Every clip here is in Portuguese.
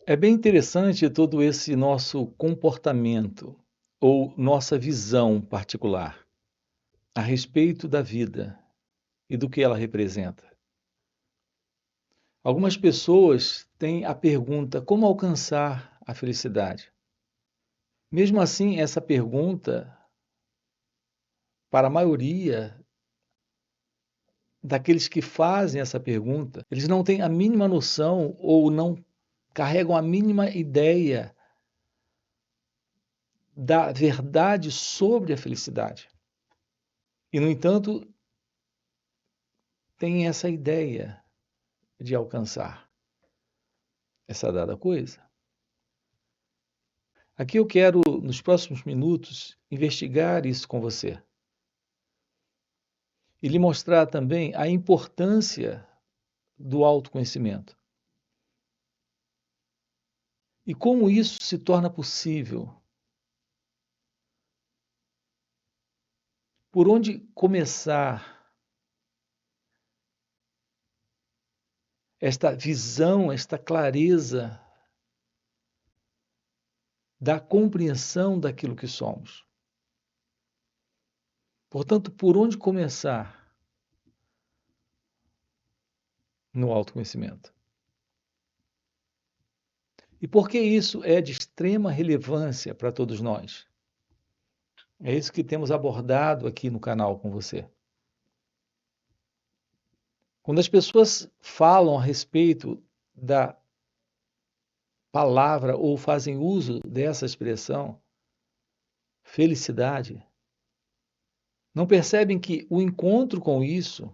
É bem interessante todo esse nosso comportamento ou nossa visão particular a respeito da vida e do que ela representa. Algumas pessoas têm a pergunta: como alcançar a felicidade? Mesmo assim, essa pergunta, para a maioria daqueles que fazem essa pergunta, eles não têm a mínima noção ou não carregam a mínima ideia da verdade sobre a felicidade. E, no entanto, têm essa ideia de alcançar essa dada coisa. Aqui eu quero, nos próximos minutos, investigar isso com você e lhe mostrar também a importância do autoconhecimento e como isso se torna possível. Por onde começar esta visão, esta clareza da compreensão daquilo que somos? Portanto, por onde começar no autoconhecimento? E por que isso é de extrema relevância para todos nós? É isso que temos abordado aqui no canal com você. Quando as pessoas falam a respeito da palavra ou fazem uso dessa expressão, felicidade, não percebem que o encontro com isso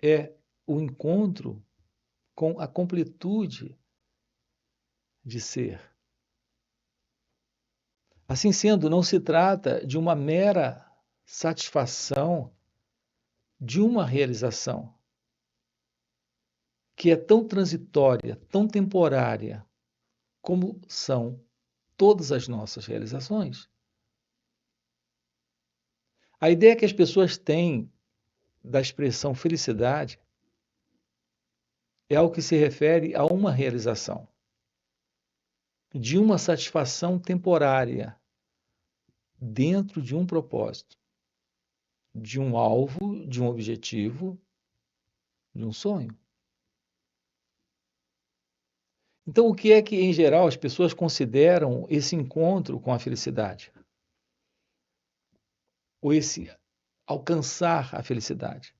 é o encontro com a completude de ser. Assim sendo, não se trata de uma mera satisfação de uma realização que é tão transitória, tão temporária, como são todas as nossas realizações. A ideia que as pessoas têm da expressão felicidade é algo que se refere a uma realização, de uma satisfação temporária, dentro de um propósito, de um alvo, de um objetivo, de um sonho. Então, o que é que, em geral, as pessoas consideram esse encontro com a felicidade? Ou esse alcançar a felicidade?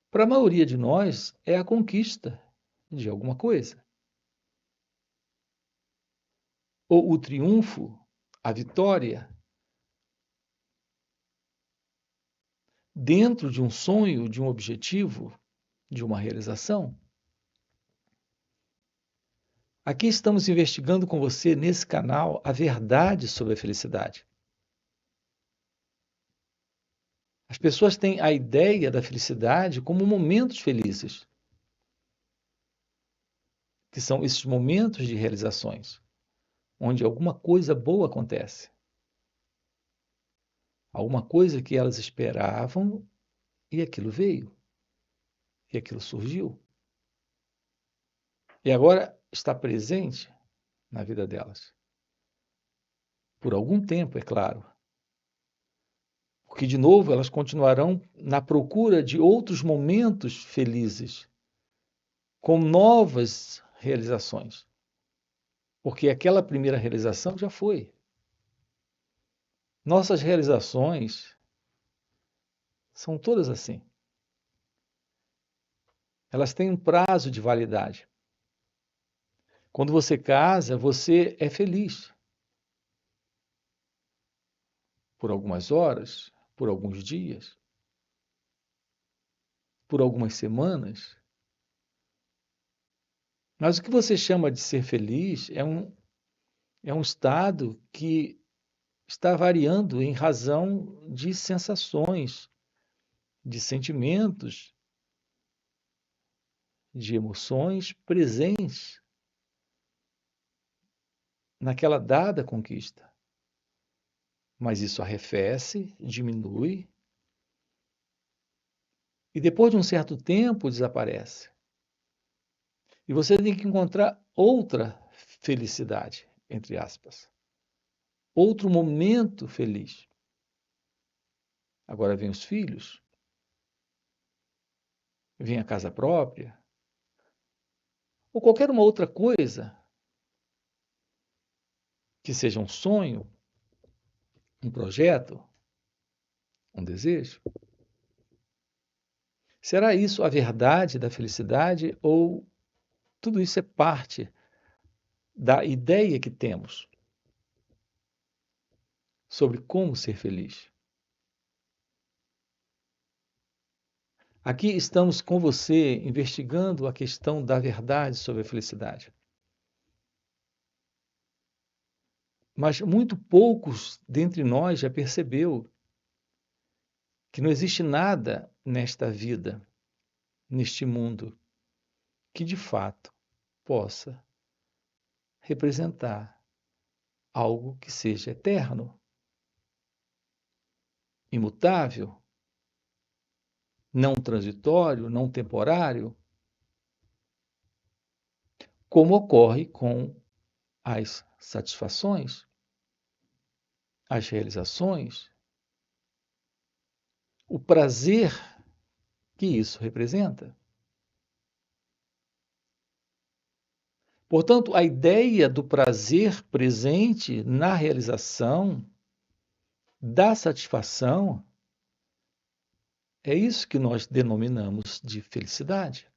Para a maioria de nós, é a conquista de alguma coisa. Ou o triunfo, a vitória, dentro de um sonho, de um objetivo, de uma realização. Aqui estamos investigando com você, nesse canal, a verdade sobre a felicidade. As pessoas têm a ideia da felicidade como momentos felizes, que são esses momentos de realizações, onde alguma coisa boa acontece. Alguma coisa que elas esperavam e aquilo veio, e aquilo surgiu. E agora está presente na vida delas. Por algum tempo, é claro. Porque, de novo, elas continuarão na procura de outros momentos felizes, com novas realizações. Porque aquela primeira realização já foi. Nossas realizações são todas assim. Elas têm um prazo de validade. Quando você casa, você é feliz por algumas horas, por alguns dias, por algumas semanas. Mas o que você chama de ser feliz é um estado que está variando em razão de sensações, de sentimentos, de emoções presentes naquela dada conquista. Mas isso arrefece, diminui e depois de um certo tempo desaparece. E você tem que encontrar outra felicidade, entre aspas. Outro momento feliz. Agora vem os filhos, vem a casa própria, ou qualquer uma outra coisa que seja um sonho, um projeto, um desejo. Será isso a verdade da felicidade ou tudo isso é parte da ideia que temos sobre como ser feliz? Aqui estamos com você investigando a questão da verdade sobre a felicidade. Mas muito poucos dentre nós já percebeu que não existe nada nesta vida, neste mundo, que de fato possa representar algo que seja eterno, imutável, não transitório, não temporário, como ocorre com as satisfações, as realizações, o prazer que isso representa. Portanto, a ideia do prazer presente na realização, da satisfação, é isso que nós denominamos de felicidade.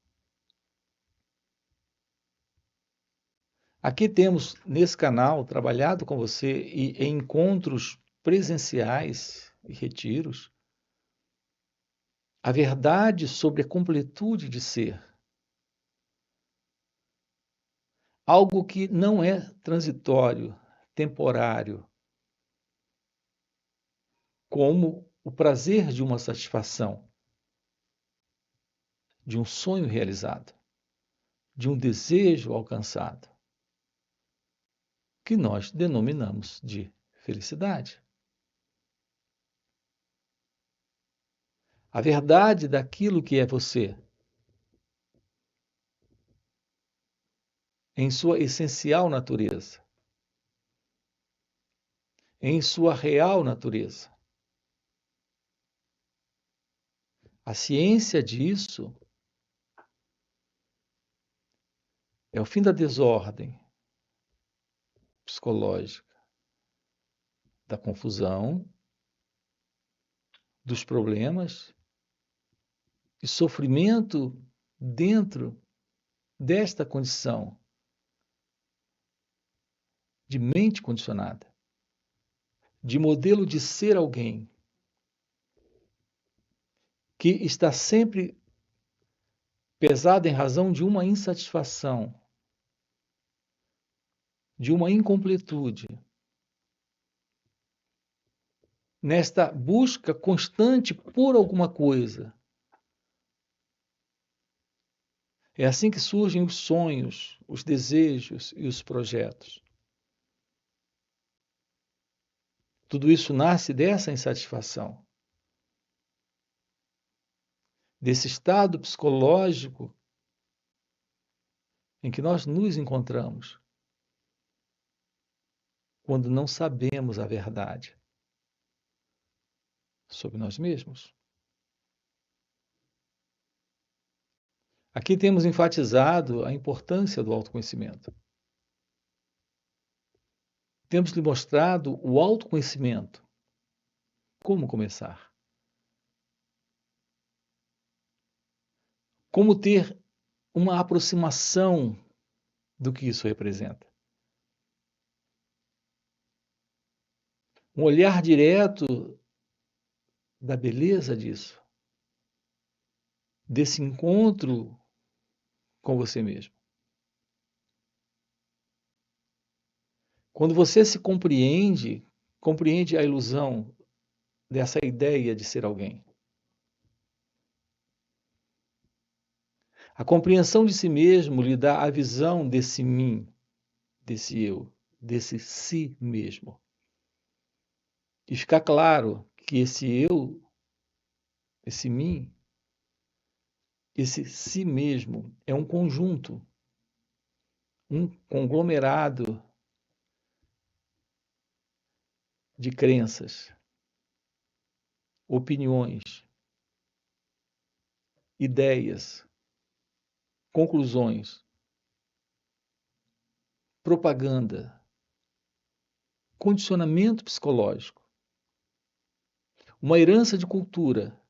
Aqui temos, nesse canal, trabalhado com você e em encontros presenciais e retiros, a verdade sobre a completude de ser. Algo que não é transitório, temporário, como o prazer de uma satisfação, de um sonho realizado, de um desejo alcançado, que nós denominamos de felicidade. A verdade daquilo que é você, em sua essencial natureza, em sua real natureza. A ciência disso é o fim da desordem psicológica, da confusão, dos problemas e sofrimento dentro desta condição de mente condicionada, de modelo de ser alguém que está sempre pesado em razão de uma insatisfação, de uma incompletude, nesta busca constante por alguma coisa. É assim que surgem os sonhos, os desejos e os projetos. Tudo isso nasce dessa insatisfação, desse estado psicológico em que nós nos encontramos quando não sabemos a verdade sobre nós mesmos. Aqui temos enfatizado a importância do autoconhecimento. Temos lhe mostrado o autoconhecimento. Como começar? Como ter uma aproximação do que isso representa? Um olhar direto da beleza disso, desse encontro com você mesmo. Quando você se compreende, compreende a ilusão dessa ideia de ser alguém. A compreensão de si mesmo lhe dá a visão desse mim, desse eu, desse si mesmo. E fica claro que esse eu, esse mim, esse si mesmo é um conjunto um conglomerado de crenças, opiniões, ideias, conclusões, propaganda, condicionamento psicológico, uma herança de cultura.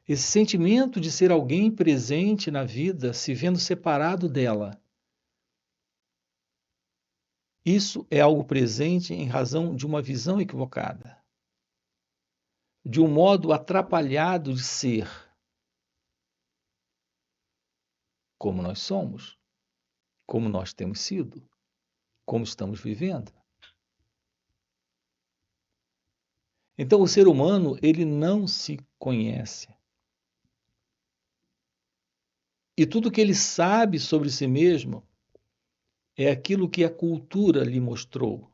Esse sentimento de ser alguém presente na vida, se vendo separado dela. Isso é algo presente em razão de uma visão equivocada, de um modo atrapalhado de ser, como nós somos, como nós temos sido, como estamos vivendo. Então, o ser humano, ele não se conhece. E tudo que ele sabe sobre si mesmo é aquilo que a cultura lhe mostrou,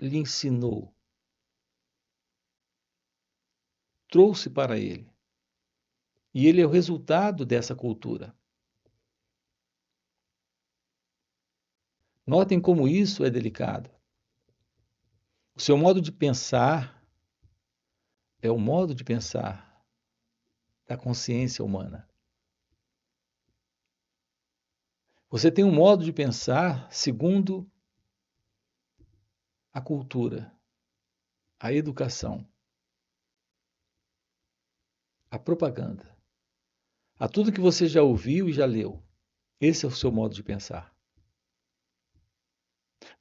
lhe ensinou, trouxe para ele. E ele é o resultado dessa cultura. Notem como isso é delicado. O seu modo de pensar é o modo de pensar da consciência humana. Você tem um modo de pensar segundo a cultura, a educação, a propaganda, a tudo que você já ouviu e já leu. Esse é o seu modo de pensar.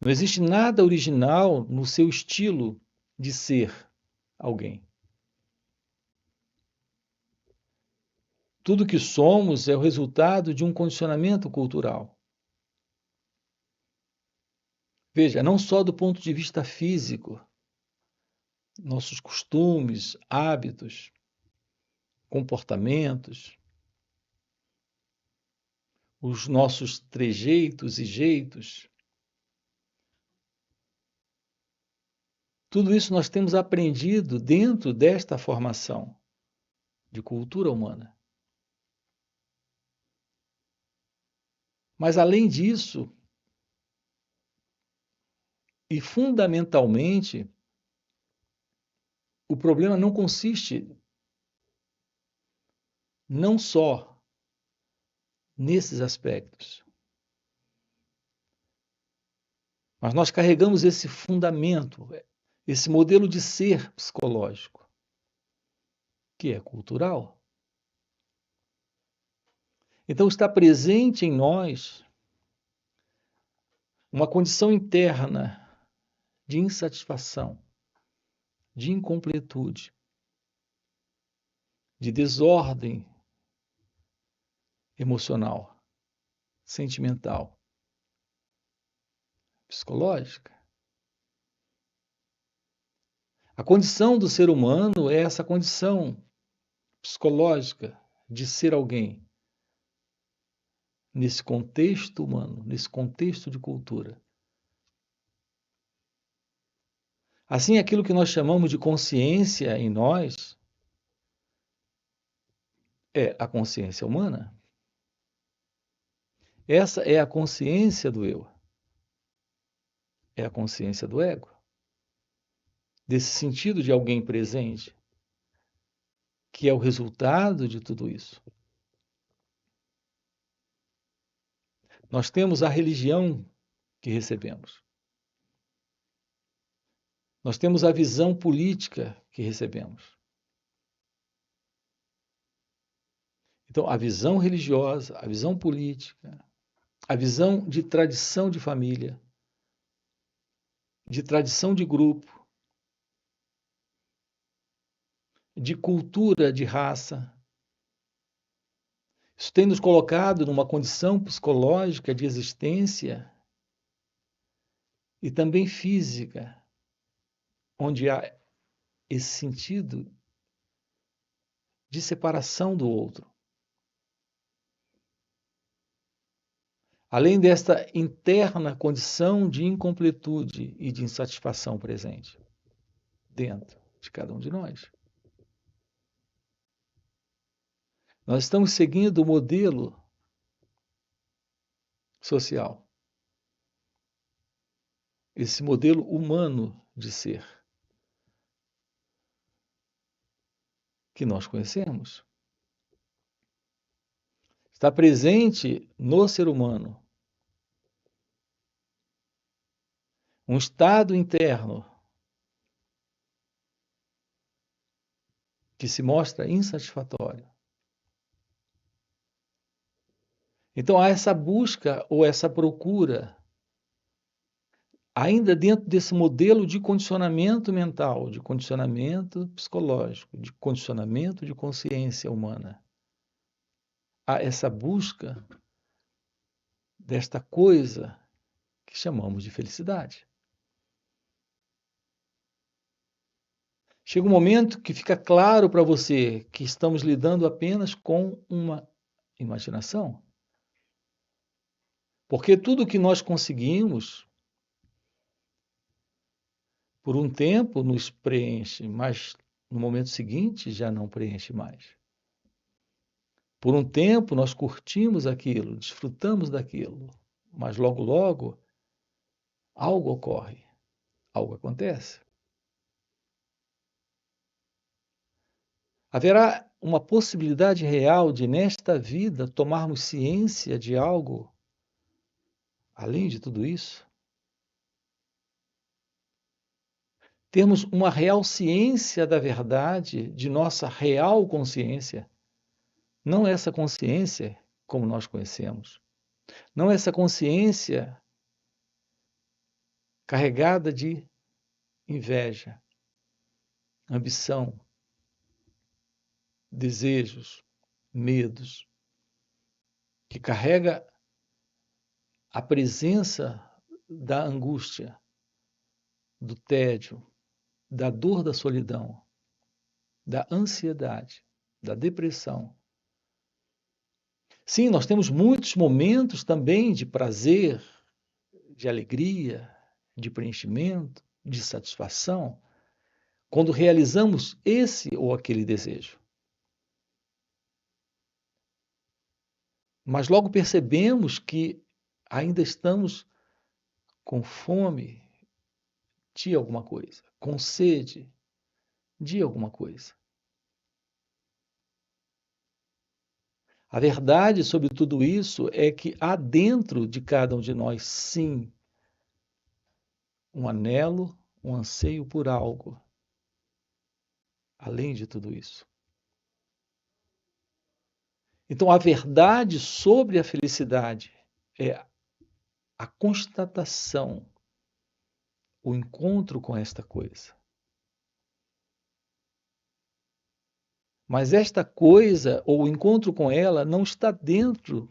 Não existe nada original no seu estilo de ser alguém. Tudo que somos é o resultado de um condicionamento cultural. Veja, não só do ponto de vista físico, nossos costumes, hábitos, comportamentos, os nossos trejeitos e jeitos. Tudo isso nós temos aprendido dentro desta formação de cultura humana. Mas, além disso, e fundamentalmente, o problema não consiste não só nesses aspectos, mas nós carregamos esse fundamento, esse modelo de ser psicológico, que é cultural. Então, está presente em nós uma condição interna de insatisfação, de incompletude, de desordem emocional, sentimental, psicológica. A condição do ser humano é essa condição psicológica de ser alguém nesse contexto humano, nesse contexto de cultura. Assim, aquilo que nós chamamos de consciência em nós é a consciência humana. Essa é a consciência do eu. É a consciência do ego. Desse sentido de alguém presente, que é o resultado de tudo isso. Nós temos a religião que recebemos. Nós temos a visão política que recebemos. Então, a visão religiosa, a visão política, a visão de tradição de família, de tradição de grupo, de cultura de raça. Isso tem nos colocado numa condição psicológica de existência e também física, onde há esse sentido de separação do outro. Além desta interna condição de incompletude e de insatisfação presente dentro de cada um de nós. Nós estamos seguindo o modelo social, esse modelo humano de ser que nós conhecemos. Está presente no ser humano um estado interno que se mostra insatisfatório. Então há essa busca ou essa procura, ainda dentro desse modelo de condicionamento mental, de condicionamento psicológico, de condicionamento de consciência humana. Há essa busca desta coisa que chamamos de felicidade. Chega um momento que fica claro para você que estamos lidando apenas com uma imaginação. Porque tudo que nós conseguimos, por um tempo, nos preenche, mas no momento seguinte já não preenche mais. Por um tempo nós curtimos aquilo, desfrutamos daquilo, mas logo, logo, algo ocorre, algo acontece. Haverá uma possibilidade real de, nesta vida, tomarmos ciência de algo além de tudo isso? Termos uma real ciência da verdade, de nossa real consciência, não essa consciência como nós conhecemos, não essa consciência carregada de inveja, ambição, desejos, medos, que carrega a presença da angústia, do tédio, da dor da solidão, da ansiedade, da depressão. Sim, nós temos muitos momentos também de prazer, de alegria, de preenchimento, de satisfação, quando realizamos esse ou aquele desejo. Mas logo percebemos que ainda estamos com fome de alguma coisa, com sede de alguma coisa. A verdade sobre tudo isso é que há dentro de cada um de nós, sim, um anelo, um anseio por algo, além de tudo isso. Então, a verdade sobre a felicidade é a constatação, o encontro com esta coisa. Mas esta coisa, ou o encontro com ela, não está dentro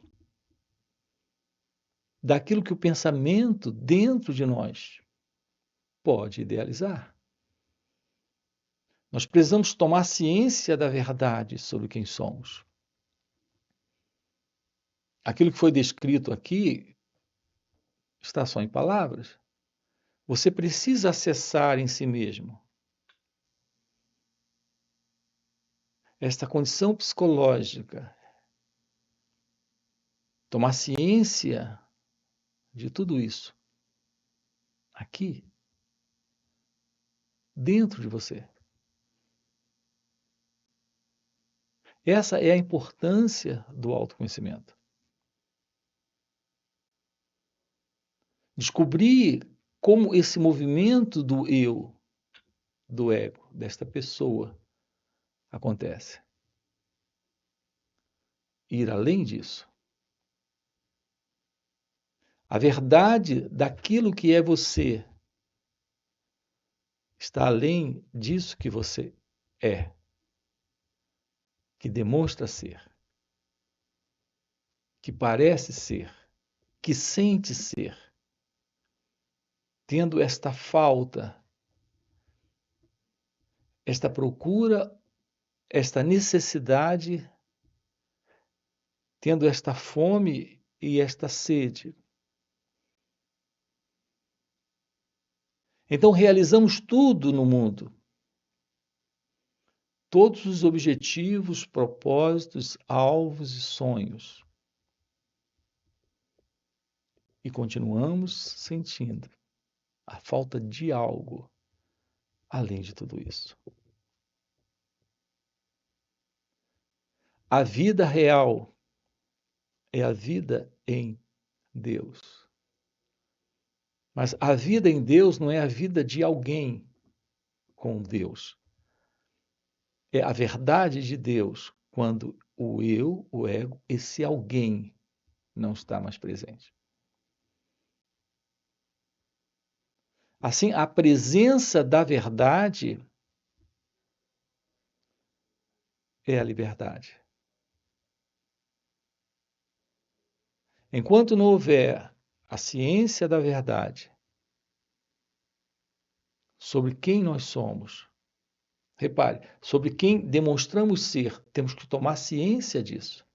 daquilo que o pensamento dentro de nós pode idealizar. Nós precisamos tomar ciência da verdade sobre quem somos. Aquilo que foi descrito aqui está só em palavras. Você precisa acessar em si mesmo esta condição psicológica, tomar ciência de tudo isso aqui, dentro de você. Essa é a importância do autoconhecimento. Descobrir como esse movimento do eu, do ego, desta pessoa, acontece. Ir além disso. A verdade daquilo que é você está além disso que você é, que demonstra ser, que parece ser, que sente ser, tendo esta falta, esta procura, esta necessidade, tendo esta fome e esta sede. Então realizamos tudo no mundo. Todos os objetivos, propósitos, alvos e sonhos. e continuamos sentindo a falta de algo além de tudo isso. A vida real é a vida em Deus. Mas a vida em Deus não é a vida de alguém com Deus. É a verdade de Deus quando o eu, o ego, esse alguém não está mais presente. Assim, a presença da verdade é a liberdade. Enquanto não houver a ciência da verdade sobre quem nós somos, repare, sobre quem demonstramos ser, temos que tomar ciência disso.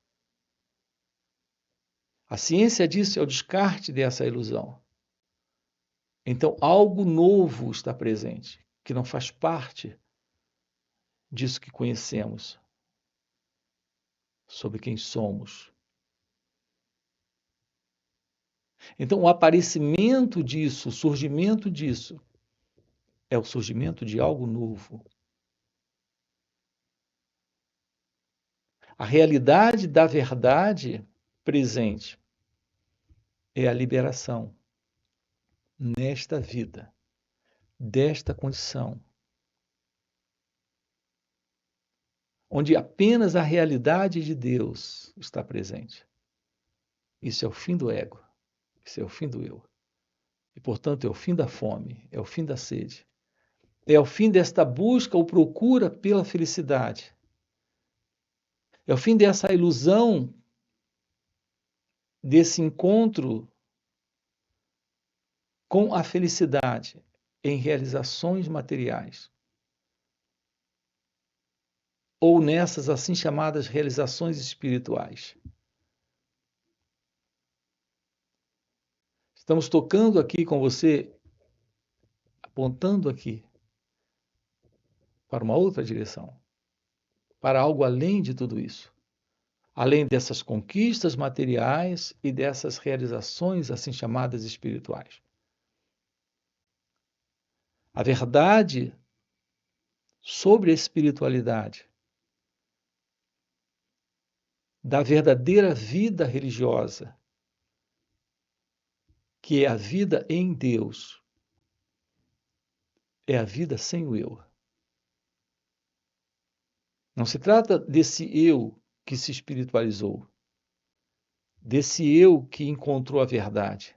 A ciência disso é o descarte dessa ilusão. Então, algo novo está presente, que não faz parte disso que conhecemos, sobre quem somos. Então, o aparecimento disso, o surgimento disso, é o surgimento de algo novo. A realidade da verdade presente é a liberação nesta vida, desta condição, onde apenas a realidade de Deus está presente. Isso é o fim do ego, isso é o fim do eu. E, portanto, é o fim da fome, é o fim da sede. É o fim desta busca ou procura pela felicidade. É o fim dessa ilusão, desse encontro com a felicidade em realizações materiais. Ou nessas assim chamadas realizações espirituais. Estamos tocando aqui com você, apontando aqui para uma outra direção, para algo além de tudo isso. Além dessas conquistas materiais e dessas realizações assim chamadas espirituais. A verdade sobre a espiritualidade, da verdadeira vida religiosa, que é a vida em Deus, é a vida sem o eu. Não se trata desse eu que se espiritualizou, desse eu que encontrou a verdade,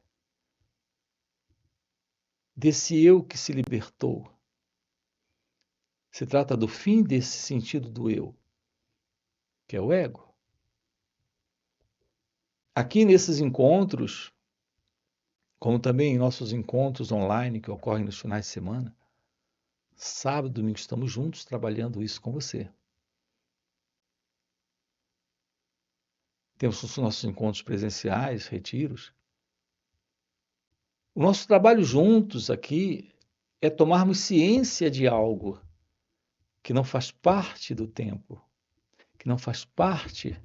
desse eu que se libertou. Se trata do fim desse sentido do eu, que é o ego. Aqui nesses encontros, como também em nossos encontros online que ocorrem nos finais de semana, sábado e domingo estamos juntos trabalhando isso com você. Temos os nossos encontros presenciais, retiros. O nosso trabalho juntos aqui é tomarmos ciência de algo que não faz parte do tempo, que não faz parte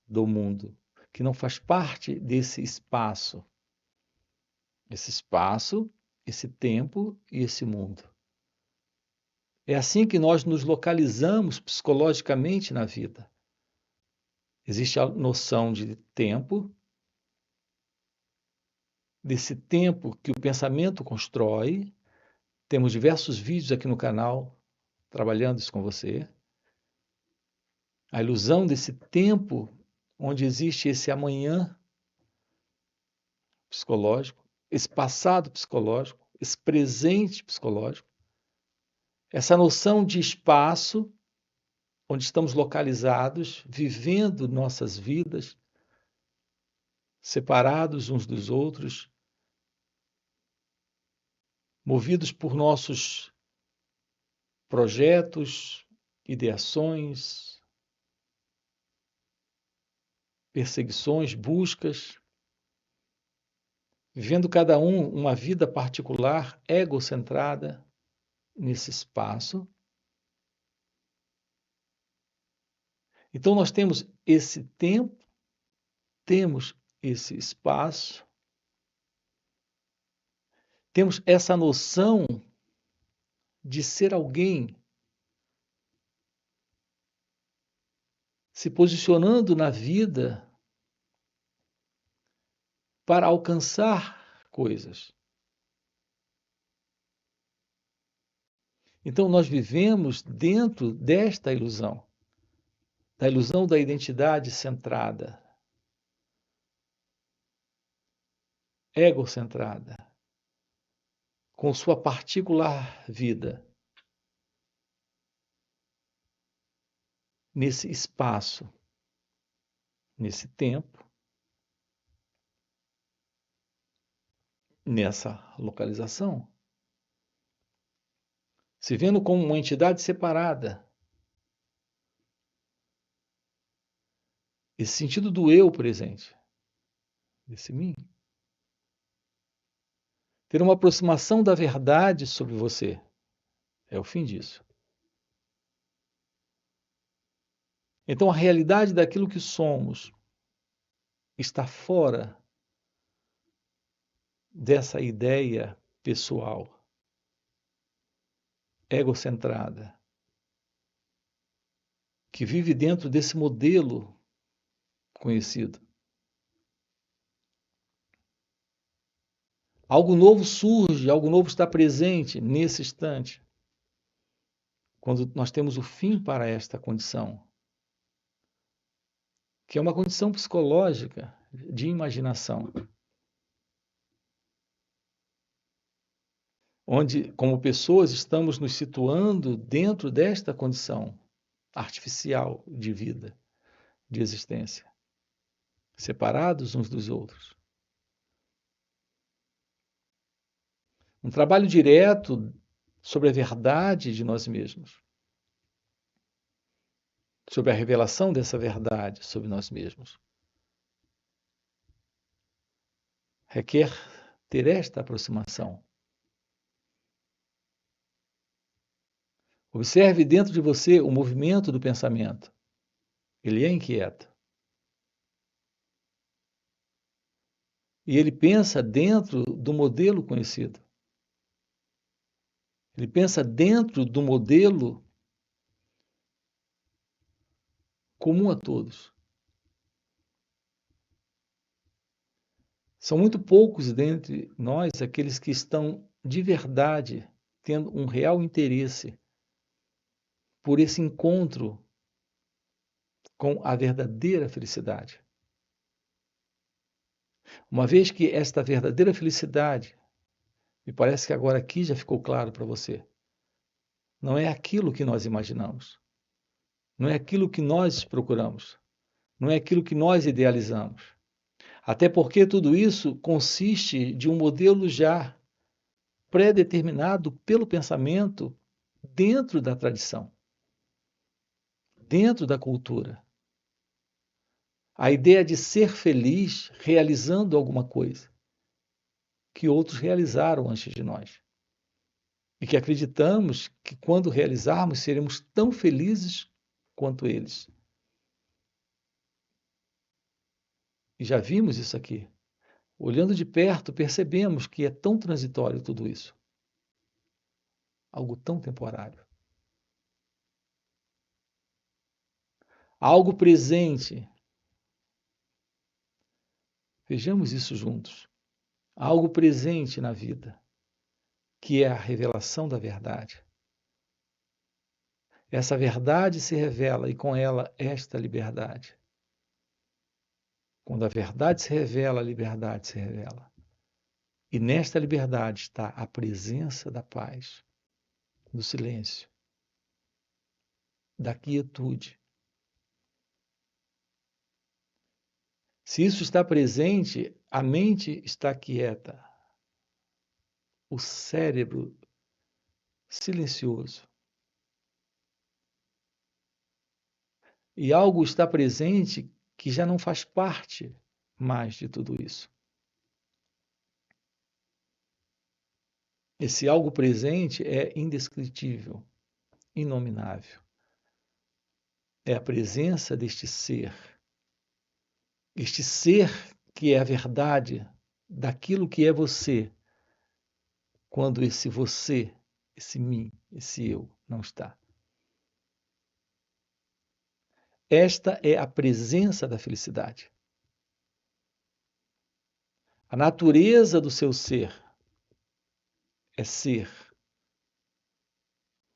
do mundo, que não faz parte desse espaço. Esse espaço, esse tempo e esse mundo. É assim que nós nos localizamos psicologicamente na vida. Existe a noção de tempo, desse tempo que o pensamento constrói. Temos diversos vídeos aqui no canal trabalhando isso com você. A ilusão desse tempo onde existe esse amanhã psicológico, esse passado psicológico, esse presente psicológico. Essa noção de espaço onde estamos localizados, vivendo nossas vidas, separados uns dos outros, movidos por nossos projetos, ideações, perseguições, buscas, vivendo cada um uma vida particular, egocentrada nesse espaço. Então nós temos esse tempo, temos esse espaço, temos essa noção de ser alguém se posicionando na vida para alcançar coisas. Então, nós vivemos dentro desta ilusão, da ilusão da identidade centrada, egocentrada, com sua particular vida, nesse espaço, nesse tempo, nessa localização, se vendo como uma entidade separada. Esse sentido do eu presente, desse mim. Ter uma aproximação da verdade sobre você é o fim disso. Então, a realidade daquilo que somos está fora dessa ideia pessoal, egocentrada, que vive dentro desse modelo conhecido. Algo novo surge, algo novo está presente nesse instante, quando nós temos o fim para esta condição, que é uma condição psicológica de imaginação, onde, como pessoas, estamos nos situando dentro desta condição artificial de vida, de existência, separados uns dos outros. Um trabalho direto sobre a verdade de nós mesmos, sobre a revelação dessa verdade sobre nós mesmos. Requer ter esta aproximação. Observe dentro de você o movimento do pensamento. Ele é inquieto. E ele pensa dentro do modelo conhecido. Ele pensa dentro do modelo comum a todos. São muito poucos dentre nós aqueles que estão de verdade tendo um real interesse por esse encontro com a verdadeira felicidade. Uma vez que esta verdadeira felicidade, me parece que agora aqui já ficou claro para você, não é aquilo que nós imaginamos, não é aquilo que nós procuramos, não é aquilo que nós idealizamos. Até porque tudo isso consiste de um modelo já pré-determinado pelo pensamento dentro da tradição, dentro da cultura. A ideia de ser feliz realizando alguma coisa que outros realizaram antes de nós. E que acreditamos que quando realizarmos seremos tão felizes quanto eles. E já vimos isso aqui. Olhando de perto, percebemos que é tão transitório tudo isso. Algo tão temporário. Algo presente. Vejamos isso juntos. Algo presente na vida, que é a revelação da verdade. Essa verdade se revela e com ela esta liberdade. Quando a verdade se revela, a liberdade se revela. E nesta liberdade está a presença da paz, do silêncio, da quietude. Se isso está presente, a mente está quieta, o cérebro silencioso. E algo está presente que já não faz parte mais de tudo isso. Esse algo presente é indescritível, inominável. É a presença deste ser. Este ser que é a verdade daquilo que é você, quando esse você, esse mim, esse eu não está. Esta é a presença da felicidade. A natureza do seu ser é ser,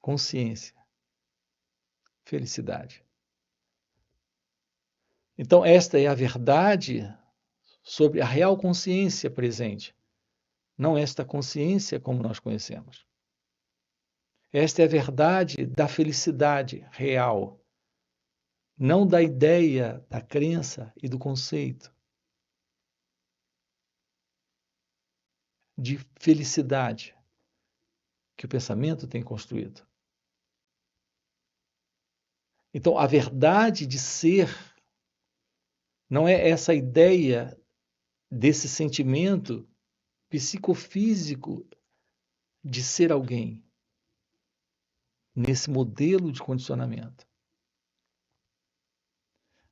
consciência, felicidade. Então, esta é a verdade sobre a real consciência presente, não esta consciência como nós conhecemos. Esta é a verdade da felicidade real, não da ideia, da crença e do conceito de felicidade que o pensamento tem construído. Então, a verdade de ser não é essa ideia desse sentimento psicofísico de ser alguém nesse modelo de condicionamento.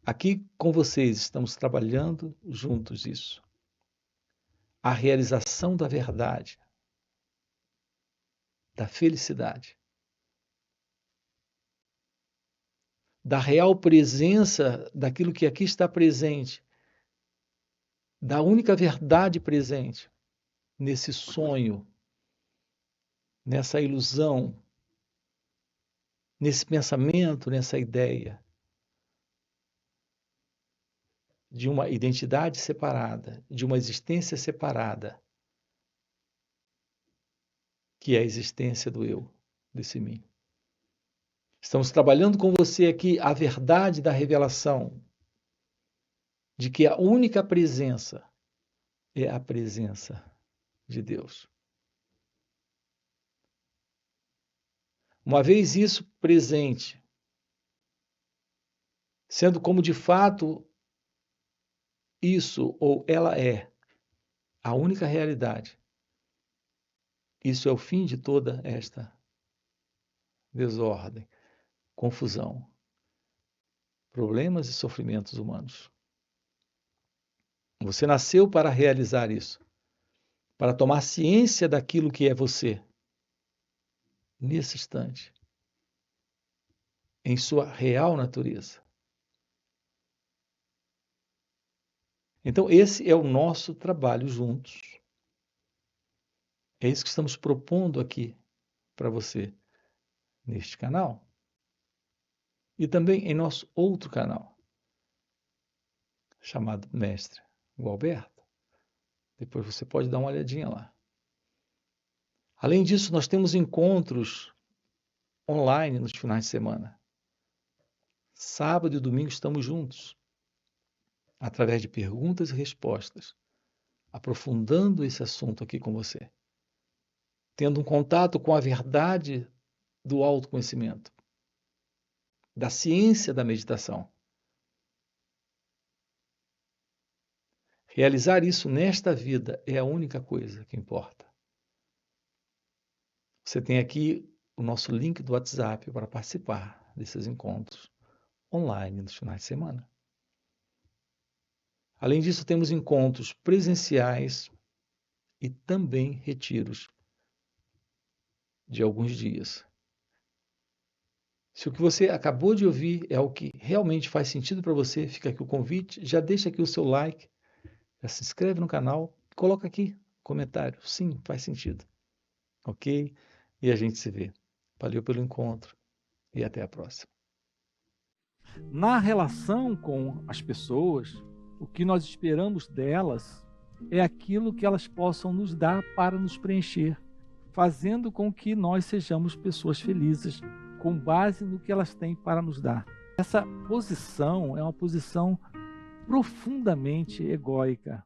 Aqui com vocês estamos trabalhando juntos isso. A realização da verdade, da felicidade, da real presença daquilo que aqui está presente, da única verdade presente nesse sonho, nessa ilusão, nesse pensamento, nessa ideia de uma identidade separada, de uma existência separada, que é a existência do eu, desse mim. Estamos trabalhando com você aqui a verdade da revelação de que a única presença é a presença de Deus. Uma vez isso presente, sendo como de fato isso ou ela é a única realidade, isso é o fim de toda esta desordem, confusão, problemas e sofrimentos humanos. Você nasceu para realizar isso, para tomar ciência daquilo que é você, nesse instante, em sua real natureza. Então, esse é o nosso trabalho juntos. É isso que estamos propondo aqui para você, neste canal. E também em nosso outro canal, chamado Mestre Gualberto. Depois você pode dar uma olhadinha lá. Além disso, nós temos encontros online nos finais de semana. Sábado e domingo estamos juntos, através de perguntas e respostas, aprofundando esse assunto aqui com você, tendo um contato com a verdade do autoconhecimento, da ciência da meditação. Realizar isso nesta vida é a única coisa que importa. Você tem aqui o nosso link do WhatsApp para participar desses encontros online nos finais de semana. Além disso, temos encontros presenciais e também retiros de alguns dias. Se o que você acabou de ouvir é o que realmente faz sentido para você, fica aqui o convite, já deixa aqui o seu like, já se inscreve no canal, coloca aqui comentário, sim, faz sentido, ok? E a gente se vê. Valeu pelo encontro e até a próxima. Na relação com as pessoas, o que nós esperamos delas é aquilo que elas possam nos dar para nos preencher, fazendo com que nós sejamos pessoas felizes, com base no que elas têm para nos dar. Essa posição é uma posição profundamente egóica.